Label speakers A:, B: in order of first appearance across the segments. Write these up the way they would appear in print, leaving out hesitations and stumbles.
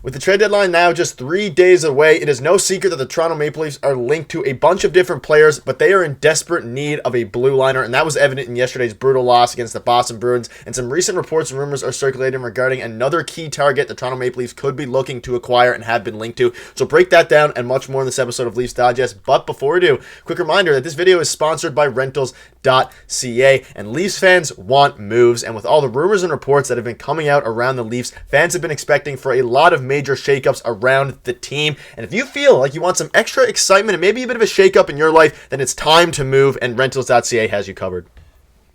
A: With the trade deadline now just 3 days away, it is no secret that the Toronto Maple Leafs are linked to a bunch of different players, but they are in desperate need of a blue liner, and that was evident in yesterday's brutal loss against the Boston Bruins, and some recent reports and rumors are circulating regarding another key target the Toronto Maple Leafs could be looking to acquire and have been linked to. So break that down and much more in this episode of Leafs Digest, but before we do, quick reminder that this video is sponsored by Rentals.ca, and Leafs fans want moves, and with all the rumors and reports that have been coming out around the Leafs, fans have been expecting for a lot of major shakeups around the team. And if you feel like you want some extra excitement and maybe a bit of a shakeup in your life, then it's time to move, and Rentals.ca has you covered.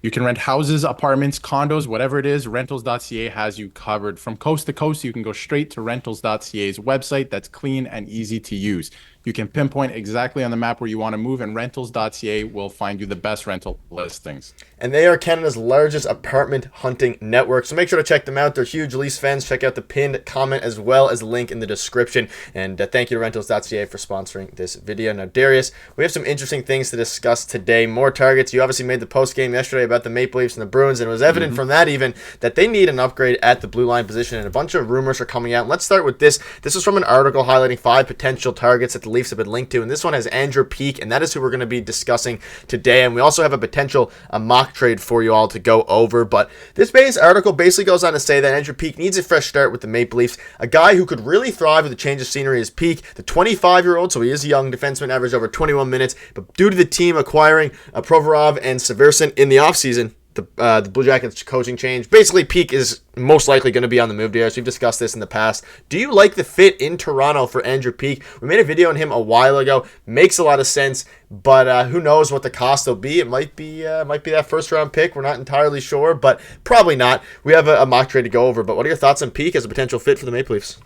B: You can rent houses, apartments, condos, whatever it is. Rentals.ca has you covered. From coast to coast, you can go straight to Rentals.ca's website that's clean and easy to use. You can pinpoint exactly on the map where you want to move, and Rentals.ca will find you the best rental listings.
A: And they are Canada's largest apartment hunting network, so make sure to check them out. They're huge Leafs fans. Check out the pinned comment as well as the link in the description. And thank you to Rentals.ca for sponsoring this video. Now, Darius, we have some interesting things to discuss today. More targets. You obviously made the post game yesterday about the Maple Leafs and the Bruins, and it was evident from that even that they need an upgrade at the blue line position, and a bunch of rumors are coming out. And let's start with this. This is from an article highlighting 5 potential targets that the Leafs have been linked to, and this one has Andrew Peeke, and that is who we're going to be discussing today. And we also have a potential mock trade for you all to go over, but this base article basically goes on to say that Andrew Peeke needs a fresh start with the Maple Leafs. A guy who could really thrive with a change of scenery is Peeke, the 25-year-old, so he is a young defenseman, averaged over 21 minutes, but due to the team acquiring Provorov and Severson in the offseason, the Blue Jackets coaching change, basically Peeke is most likely going to be on the move there. So we've discussed this in the past. Do you like the fit in Toronto for Andrew Peeke? We made a video on him a while ago. Makes a lot of sense, but who knows what the cost will be? It might be that first round pick. We're not entirely sure, but probably not. We have a mock trade to go over. But what are your thoughts on Peeke as a potential fit for the Maple Leafs?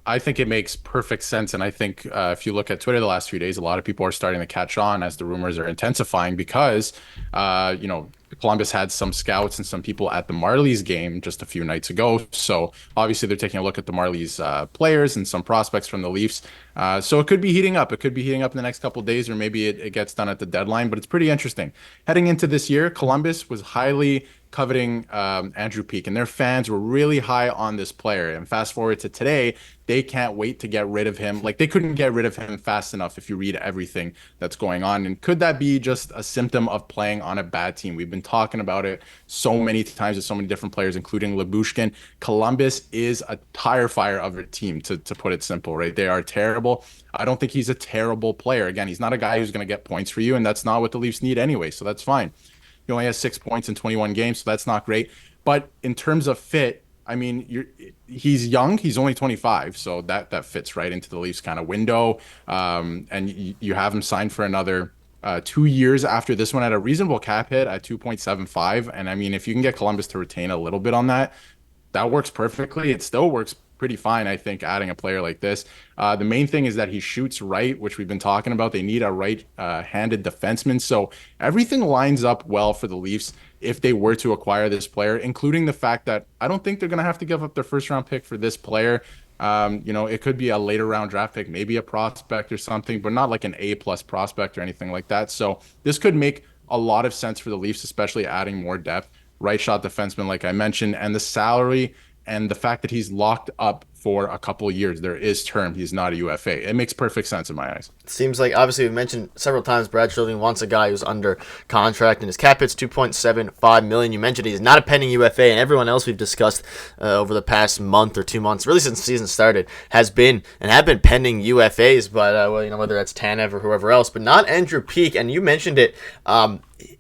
B: I think it makes perfect sense. And I think if you look at Twitter the last few days, a lot of people are starting to catch on as the rumors are intensifying because, Columbus had some scouts and some people at the Marlies game just a few nights ago. So obviously they're taking a look at the Marlies players and some prospects from the Leafs. So it could be heating up. It could be heating up in the next couple of days, or maybe it gets done at the deadline. But it's pretty interesting. Heading into this year, Columbus was highly coveting Andrew Peeke, and their fans were really high on this player. And fast forward to today, they can't wait to get rid of him. Like, they couldn't get rid of him fast enough if you read everything that's going on. And could that be just a symptom of playing on a bad team? We've been talking about it so many times with so many different players, including Lyubushkin. Columbus is a tire fire of a team, to put it simple, right? They are terrible. I don't think he's a terrible player. Again, he's not a guy who's going to get points for you, and that's not what the Leafs need anyway, so that's fine. He only has 6 points in 21 games, so that's not great. But in terms of fit, I mean, he's young. He's only 25, so that fits right into the Leafs kind of window. And you have him signed for another 2 years after this one at a reasonable cap hit at 2.75. And I mean, if you can get Columbus to retain a little bit on that, that works perfectly. It still works pretty fine, I think, adding a player like this. The main thing is that he shoots right, which we've been talking about. They need a right-handed defenseman. So everything lines up well for the Leafs if they were to acquire this player, including the fact that I don't think they're going to have to give up their first-round pick for this player. It could be a later round draft pick, maybe a prospect or something, but not like an A-plus prospect or anything like that. So this could make a lot of sense for the Leafs, especially adding more depth. Right shot defenseman, like I mentioned, and the salary and the fact that he's locked up for a couple of years. There is term. He's not a UFA. It makes perfect sense in my eyes.
A: Seems like, obviously, we've mentioned several times Brad Shirley wants a guy who's under contract, and his cap hit's $2.75 million. You mentioned he's not a pending UFA, and everyone else we've discussed over the past month or 2 months, really since the season started, have been pending UFAs, but whether that's Tanev or whoever else, but not Andrew Peeke. And you mentioned it.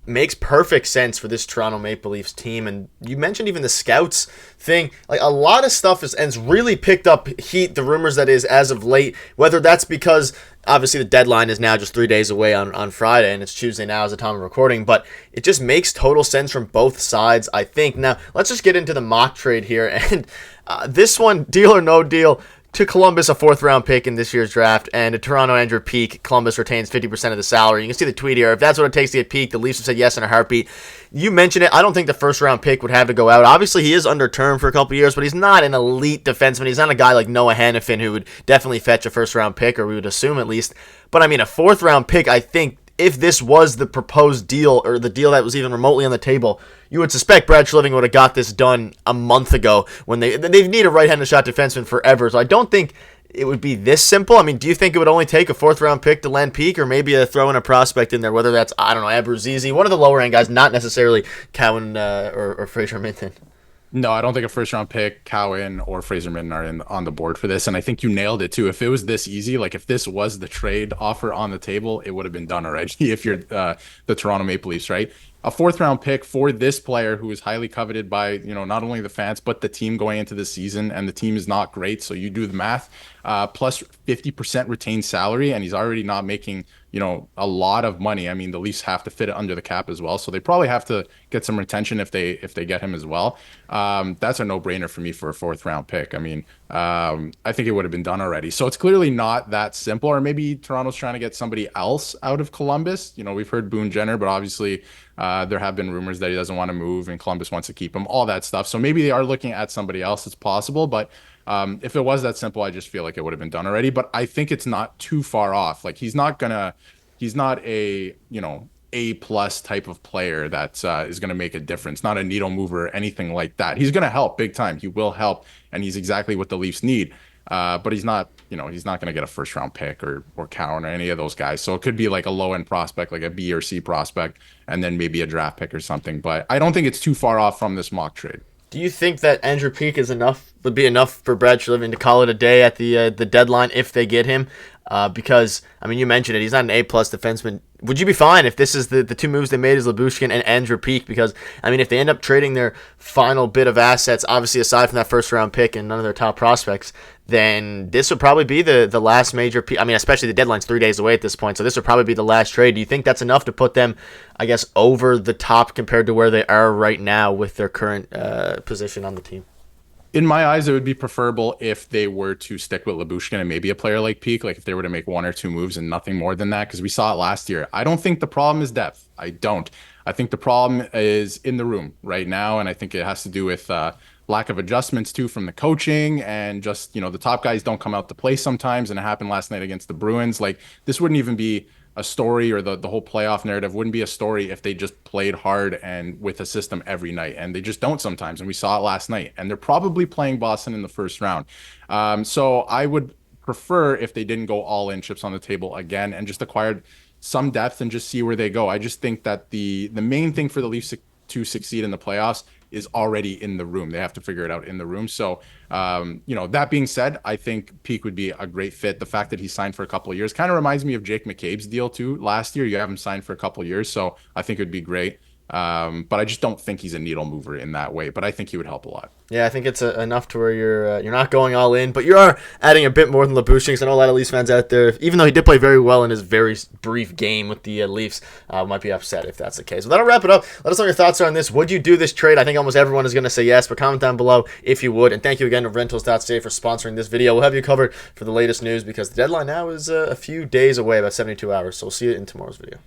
A: Makes perfect sense for this Toronto Maple Leafs team. And you mentioned even the scouts thing. Like, a lot of stuff has really picked up heat, the rumors that is, as of late, whether that's because obviously the deadline is now just 3 days away on Friday, and it's Tuesday now as the time of recording, but it just makes total sense from both sides, I think. Now, let's just get into the mock trade here. And this one, deal or no deal, to Columbus, a 4th-round pick in this year's draft, and to Toronto, Andrew Peeke. Columbus retains 50% of the salary. You can see the tweet here. If that's what it takes to get Peeke, the Leafs have said yes in a heartbeat. You mentioned it. I don't think the first-round pick would have to go out. Obviously, he is under term for a couple years, but he's not an elite defenseman. He's not a guy like Noah Hannafin who would definitely fetch a first-round pick, or we would assume at least. But, I mean, a 4th-round pick, I think, if this was the proposed deal or the deal that was even remotely on the table, you would suspect Brad Treliving would have got this done a month ago when they need a right-handed shot defenseman forever. So I don't think it would be this simple. I mean, do you think it would only take a 4th-round pick to land Peak, or maybe throw in a prospect in there, whether that's, I don't know, Abruzzese, one of the lower-end guys, not necessarily Cowan or Fraser Minton?
B: No, I don't think a first round pick, Cowan or Fraser Minton are on the board for this. And I think you nailed it too. If it was this easy, like if this was the trade offer on the table, it would have been done already if you're the Toronto Maple Leafs, right? A 4th round pick for this player who is highly coveted by, you know, not only the fans, but the team going into the season, and the team is not great. So you do the math, plus 50% retained salary, and he's already not making, you know, a lot of money. I mean, the Leafs have to fit it under the cap as well. So they probably have to get some retention if they get him as well. That's a no-brainer for me for a 4th round pick. I mean, I think it would have been done already. So it's clearly not that simple. Or maybe Toronto's trying to get somebody else out of Columbus. You know, we've heard Boone Jenner, but obviously there have been rumors that he doesn't want to move and Columbus wants to keep him, all that stuff. So maybe they are looking at somebody else. It's possible. But if it was that simple, I just feel like it would have been done already. But I think it's not too far off. Like he's not a, you know, A+ type of player that is going to make a difference, not a needle mover or anything like that. He's going to help big time. He will help, and he's exactly what the Leafs need. But he's not, you know, he's not going to get a 1st round pick or Cowan or any of those guys. So it could be like a low end prospect, like a B or C prospect, and then maybe a draft pick or something. But I don't think it's too far off from this mock trade.
A: Do you think that Andrew Peak would be enough for Brad Treliving to call it a day at the deadline if they get him? Because, I mean, you mentioned it, he's not an A+ defenseman. Would you be fine if this is the 2 moves they made is Lyubushkin and Andrew Peak? Because, I mean, if they end up trading their final bit of assets, obviously aside from that 1st round pick and none of their top prospects, then this would probably be the last major I mean, especially the deadline's 3 days away at this point, so this would probably be the last trade. Do you think that's enough to put them, I guess, over the top compared to where they are right now with their current position on the team?
B: In my eyes, it would be preferable if they were to stick with Lyubushkin and maybe a player like Peak, like if they were to make 1 or 2 moves and nothing more than that, because we saw it last year. I don't think the problem is depth. I don't. I think the problem is in the room right now, and I think it has to do with lack of adjustments too from the coaching, and just, you know, the top guys don't come out to play sometimes, and it happened last night against the Bruins. Like, this wouldn't even be a story, or the whole playoff narrative wouldn't be a story if they just played hard and with a system every night, and they just don't sometimes, and we saw it last night, and they're probably playing Boston in the 1st round. So I would prefer if they didn't go all in, chips on the table again, and just acquired some depth and just see where they go. I just think that the main thing for the Leafs to succeed in the playoffs is already in the room. They have to figure it out in the room. So, you know, that being said, I think Peak would be a great fit. The fact that he signed for a couple of years kind of reminds me of Jake McCabe's deal too. Last year, you have him signed for a couple of years. So I think it would be great. But I just don't think he's a needle mover in that way. But I think he would help a lot.
A: Yeah, I think it's enough to where you're not going all in, but you are adding a bit more than Lyubushkin, because I know a lot of Leafs fans out there, even though he did play very well in his very brief game with the Leafs, might be upset if that's the case. Well, that'll wrap it up. Let us know your thoughts on this. Would you do this trade? I think almost everyone is going to say yes, but comment down below if you would. And thank you again to Rentals.ca for sponsoring this video. We'll have you covered for the latest news, because the deadline now is a few days away, about 72 hours. So we'll see you in tomorrow's video.